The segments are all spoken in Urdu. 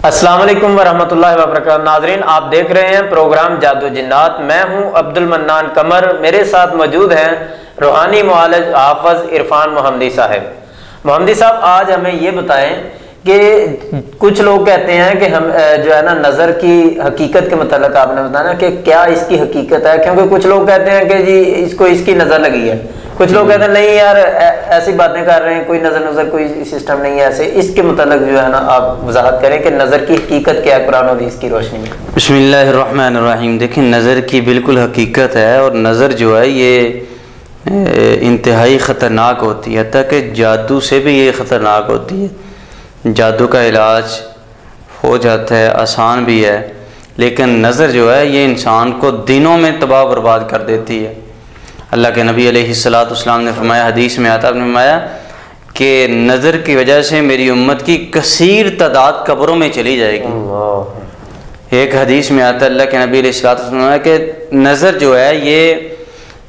السلام علیکم ورحمۃ اللہ وبرکاتہ. ناظرین، آپ دیکھ رہے ہیں پروگرام جادو جنات. میں ہوں عبد المنان قمر. میرے ساتھ موجود ہیں روحانی معالج حافظ عرفان محمدی صاحب. محمدی صاحب، آج ہمیں یہ بتائیں کہ کچھ لوگ کہتے ہیں کہ ہم جو ہے نا نظر کی حقیقت کے متعلق آپ نے بتانا کہ کیا اس کی حقیقت ہے، کیونکہ کچھ لوگ کہتے ہیں کہ جی اس کی نظر لگی ہے، کچھ لوگ کہتے ہیں نہیں یار ایسی باتیں کر رہے ہیں، کوئی نظر کوئی سسٹم نہیں ہے ایسے. اس کے متعلق جو ہے نا آپ وضاحت کریں کہ نظر کی حقیقت کیا ہے قرآن و حدیث کی روشنی میں. بسم اللہ الرحمن الرحیم. دیکھیں، نظر کی بالکل حقیقت ہے، اور نظر جو ہے یہ انتہائی خطرناک ہوتی ہے، حتیٰ کہ جادو سے بھی یہ خطرناک ہوتی ہے. جادو کا علاج ہو جاتا ہے، آسان بھی ہے، لیکن نظر جو ہے یہ انسان کو دنوں میں تباہ برباد کر دیتی ہے. اللہ کے نبی علیہ السلام نے فرمایا، حدیث میں آتا نے فرمایا کہ نظر کی وجہ سے میری امت کی کثیر تعداد قبروں میں چلی جائے گی. ایک حدیث میں آتا ہے اللہ کے نبی علیہ السلام کہ نظر جو ہے یہ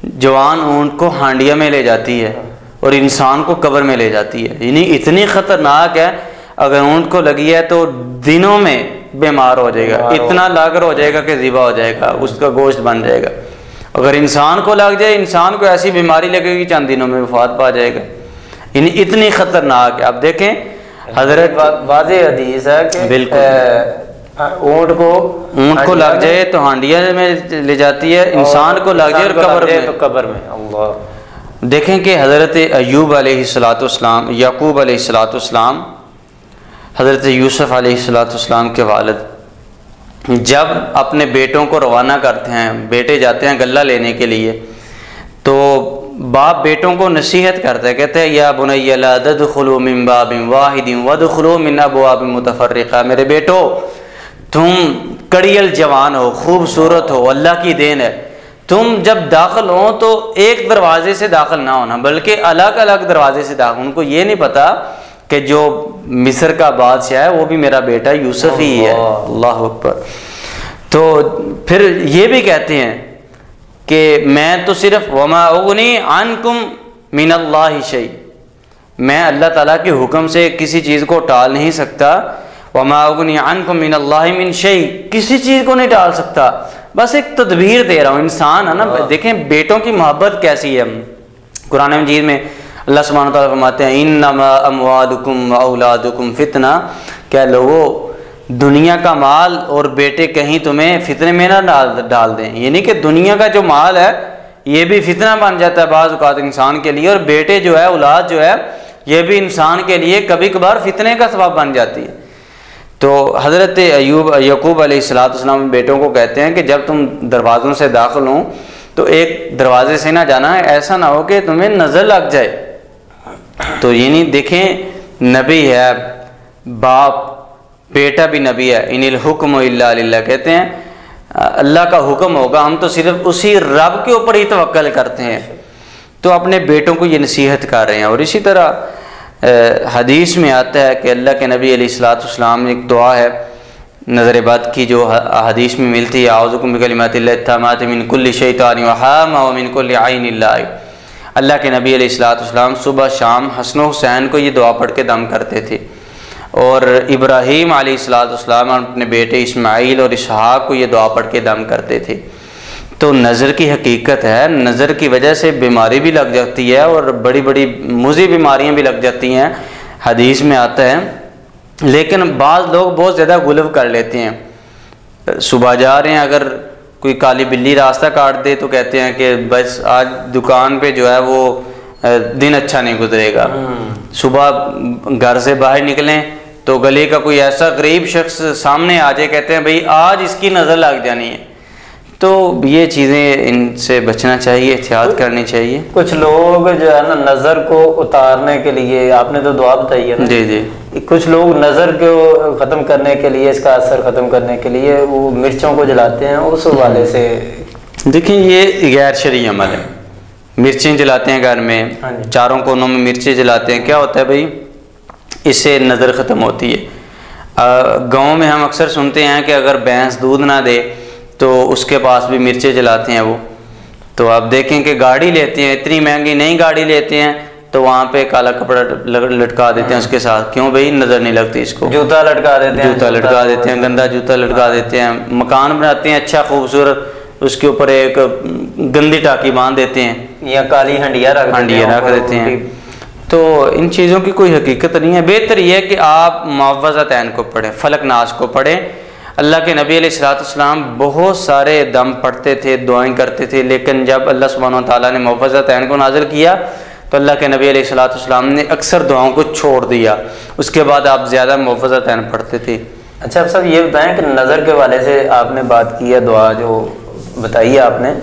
جوان اونٹ کو ہانڈیا میں لے جاتی ہے اور انسان کو قبر میں لے جاتی ہے. یعنی اتنی خطرناک ہے، اگر اونٹ کو لگی ہے تو دنوں میں بیمار ہو جائے گا، اتنا لاغر ہو جائے گا کہ ذبح ہو جائے گا، اس کا گوشت بن جائے گا. اگر انسان کو لگ جائے، انسان کو ایسی بیماری لگے گی چند دنوں میں وفات پا جائے گا. یعنی اتنی خطرناک ہے. اب دیکھیں حضرت واضح حدیث ہے کہ بالکل اونٹ کو لگ جائے تو ہانڈیا میں لے جاتی ہے، انسان کو لگ جائے اور قبر میں. اللہ. دیکھیں کہ حضرت ایوب علیہ السلام، یعقوب علیہ السلام، حضرت یوسف علیہ السلام کے والد جب اپنے بیٹوں کو روانہ کرتے ہیں، بیٹے جاتے ہیں غلہ لینے کے لیے، تو باپ بیٹوں کو نصیحت کرتا ہے، کہتے ہیں یا بنی لا تدخلوا من باب واحد وادخلوا من ابواب متفرقہ. میرے بیٹو، تم کڑیل جوان ہو، خوبصورت ہو، اللہ کی دین ہے، تم جب داخل ہو تو ایک دروازے سے داخل نہ ہونا بلکہ الگ الگ دروازے سے داخل. ان کو یہ نہیں پتا کہ جو مصر کا بادشاہ ہے وہ بھی میرا بیٹا یوسف ہی ہے. اللہ اکبر. تو پھر یہ بھی کہتے ہیں کہ میں تو صرف وما اغنی عنکم من اللہ شیء، میں اللہ تعالیٰ کے حکم سے کسی چیز کو ٹال نہیں سکتا. وما اغنی عنکم من اللہ من شیء، کسی چیز کو نہیں ٹال سکتا، بس ایک تدبیر دے رہا ہوں. انسان ہے نا، دیکھیں بیٹوں کی محبت کیسی ہے. قرآن مجید میں اللہ سبحانہ وتعالیٰ فرماتے ہیں انما اموالکم واولادکم فتنہ، کیا لوگوں دنیا کا مال اور بیٹے کہیں تمہیں فتنے میں نہ ڈال دیں. یعنی کہ دنیا کا جو مال ہے یہ بھی فتنہ بن جاتا ہے بعض اوقات انسان کے لیے، اور بیٹے جو ہے، اولاد جو ہے، یہ بھی انسان کے لیے کبھی کبھار فتنے کا سبب بن جاتی ہے. تو حضرت یعقوب علیہ السلام بیٹوں کو کہتے ہیں کہ جب تم دروازوں سے داخل ہوں تو ایک دروازے سے نہ جانا ہے، ایسا نہ ہو کہ تمہیں نظر لگ جائے. تو یعنی دیکھیں نبی ہے، باپ بیٹا بھی نبی ہے. ان الحکم الا للہ، کہتے ہیں اللہ کا حکم ہوگا، ہم تو صرف اسی رب کے اوپر ہی توکل کرتے ہیں. تو اپنے بیٹوں کو یہ نصیحت کر رہے ہیں. اور اسی طرح حدیث میں آتا ہے کہ اللہ کے نبی علیہ السلام ایک دعا ہے نظر بد کی جو حدیث میں ملتی ہے، اعوذ بکلمات اللہ التامات من کل شیطان وہامہ ومن کل عین لائق. اللہ کے نبی علیہ السلام صبح شام حسن و حسین کو یہ دعا پڑھ کے دم کرتے تھے، اور ابراہیم علیہ السلام اپنے بیٹے اسماعیل اور اسحاق کو یہ دعا پڑھ کے دم کرتے تھے. تو نظر کی حقیقت ہے، نظر کی وجہ سے بیماری بھی لگ جاتی ہے اور بڑی بڑی مضر بیماریاں بھی لگ جاتی ہیں، حدیث میں آتا ہے. لیکن بعض لوگ بہت زیادہ غلو کر لیتے ہیں. صبح جا رہے ہیں، اگر کوئی کالی بلی راستہ کاٹ دے تو کہتے ہیں کہ بس آج دکان پہ جو ہے وہ دن اچھا نہیں گزرے گا. صبح گھر سے باہر نکلیں تو گلی کا کوئی ایسا غریب شخص سامنے آ جائے، کہتے ہیں بھئی آج اس کی نظر لگ جانی ہے. تو یہ چیزیں ان سے بچنا چاہیے، احتیاط کرنی چاہیے. کچھ لوگ جو ہے نا نظر کو اتارنے کے لیے، آپ نے تو دعا بتائی ہے نا، جی جی، کچھ لوگ نظر کو ختم کرنے کے لیے، اس کا اثر ختم کرنے کے لیے وہ مرچوں کو جلاتے ہیں. اس حوالے سے دیکھیں یہ غیر شرعی عمل ہے. مرچیں جلاتے ہیں گھر میں، چاروں کونوں میں مرچیں جلاتے ہیں. کیا ہوتا ہے بھائی؟ اس سے نظر ختم ہوتی ہے. گاؤں میں ہم اکثر سنتے ہیں کہ اگر بھینس دودھ نہ دے تو اس کے پاس بھی مرچیں جلاتے ہیں وہ. تو آپ دیکھیں کہ گاڑی لیتے ہیں، اتنی مہنگی نئی گاڑی لیتے ہیں تو وہاں پہ کالا کپڑا لٹکا دیتے ہیں اس کے ساتھ. کیوں بھائی؟ نظر نہیں لگتی اس کو. جوتا لٹکا دیتے ہیں, جوتا لٹکا دیتے ہیں, گندا جوتا لٹکا دیتے ہیں. مکان بناتے ہیں اچھا خوبصورت, اس کے اوپر ایک گندی ٹاکی باندھ دیتے ہیں یا کالی ہنڈیا رکھ دیتے ہیں. تو ان چیزوں کی کوئی حقیقت نہیں ہے. بہتر یہ ہے کہ آپ معوذتین کو پڑھیں, فلق ناس کو پڑھیں. اللہ کے نبی علیہ الصلوۃ والسلام بہت سارے دم پڑھتے تھے, دعائیں کرتے تھے, لیکن جب اللہ سبحانہ و تعالیٰ نے معوذتین کو نازل کیا تو اللہ کے نبی علیہ الصلوۃ والسلام نے اکثر دعاؤں کو چھوڑ دیا. اس کے بعد آپ زیادہ معوذتین پڑھتے تھے. اچھا اب صاحب یہ بتائیں کہ نظر کے والے سے آپ نے بات کی ہے, دعا جو بتائی ہے آپ نے,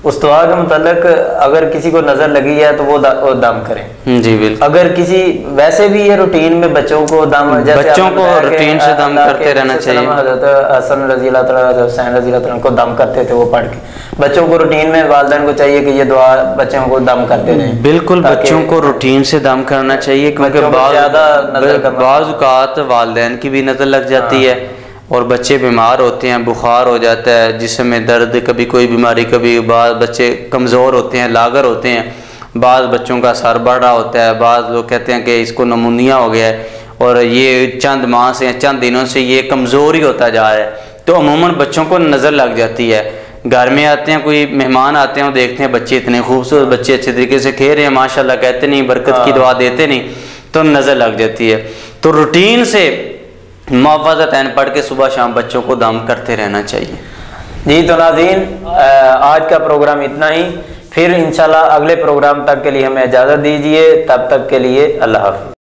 اس دعا کے متعلق اگر کسی کو نظر لگی ہے تو وہ دم کریں. جی بالکل. اگر کسی ویسے بھی یہ روٹین میں بچوں کو دم, بچوں کو روٹین سے دم کرتے رہنا چاہیے. حضرت حسن رضی اللہ تعالیٰ, حسین رضی اللہ تعالیٰ کو دم کرتے تھے وہ پڑھ کے. بچوں کو روٹین میں والدین کو چاہیے کہ یہ دعا بچوں کو دم کرتے رہیں. بالکل بچوں کو روٹین سے دم کرنا چاہیے, کیونکہ بعض اوقات والدین کی بھی نظر لگ جاتی ہے اور بچے بیمار ہوتے ہیں, بخار ہو جاتا ہے, جسم میں درد, کبھی کوئی بیماری, کبھی بعض بچے کمزور ہوتے ہیں, لاغر ہوتے ہیں, بعض بچوں کا سر بڑھ رہا ہوتا ہے, بعض لوگ کہتے ہیں کہ اس کو نمونیا ہو گیا ہے اور یہ چند ماہ سے چند دنوں سے یہ کمزور ہی ہوتا جا رہا ہے. تو عموماً بچوں کو نظر لگ جاتی ہے. گھر میں آتے ہیں, کوئی مہمان آتے ہیں, وہ دیکھتے ہیں بچے اتنے خوبصورت, بچے اچھے طریقے سے کھیل رہے ہیں ماشاءاللہ, کہتے نہیں برکت کی دعا دیتے نہیں, تو نظر لگ جاتی ہے. تو روٹین سے معوذتین پڑھ کے صبح شام بچوں کو دم کرتے رہنا چاہیے. جی تو ناظرین آج کا پروگرام اتنا ہی, پھر انشاءاللہ اگلے پروگرام تک کے لیے ہمیں اجازت دیجیے. تب تک کے لیے اللہ حافظ.